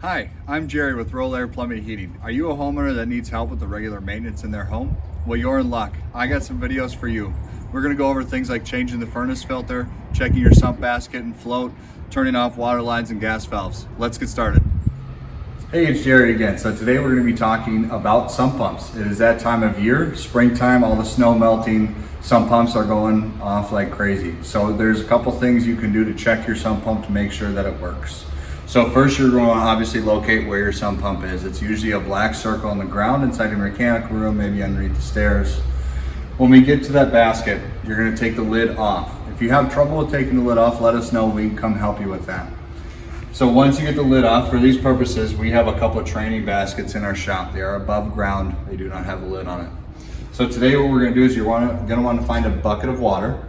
Hi, I'm Jerry with Rol Air Plumbing Heating. Are you a homeowner that needs help with the regular maintenance in their home? Well, you're in luck. I got some videos for you. We're gonna go over things like changing the furnace filter, checking your sump basket and float, turning off water lines and gas valves. Let's get started. Hey, it's Jerry again. So today we're gonna be talking about sump pumps. It is that time of year, springtime, all the snow melting, sump pumps are going off like crazy. So there's a couple things you can do to check your sump pump to make sure that it works. So first you're going to obviously locate where your sump pump is. It's usually a black circle on the ground inside your mechanical room, maybe underneath the stairs. When we get to that basket, you're going to take the lid off. If you have trouble with taking the lid off, let us know. We can come help you with that. So once you get the lid off, for these purposes, we have a couple of training baskets in our shop. They are above ground. They do not have a lid on it. So today what we're going to do is you're going to want to find a bucket of water.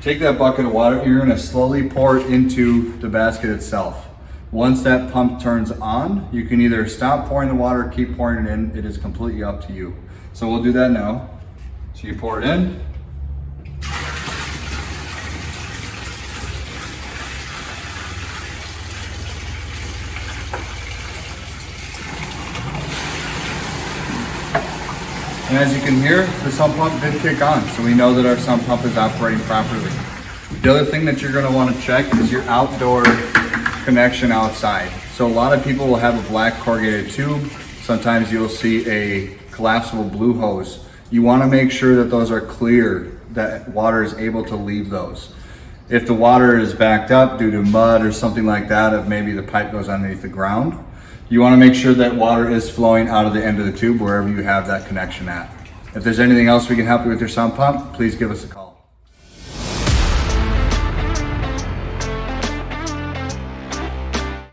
Take that bucket of water, you're gonna slowly pour it into the basket itself. Once that pump turns on, you can either stop pouring the water or keep pouring it in. It is completely up to you. So we'll do that now. So you pour it in. And as you can hear, the sump pump did kick on, so we know that our sump pump is operating properly. The other thing that you're going to want to check is your outdoor connection outside. So a lot of people will have a black corrugated tube. Sometimes you'll see a collapsible blue hose. You want to make sure that those are clear, that water is able to leave those. If the water is backed up due to mud or something like that, if maybe the pipe goes underneath the ground, you want to make sure that water is flowing out of the end of the tube wherever you have that connection at. If there's anything else we can help you with your sump pump, please give us a call.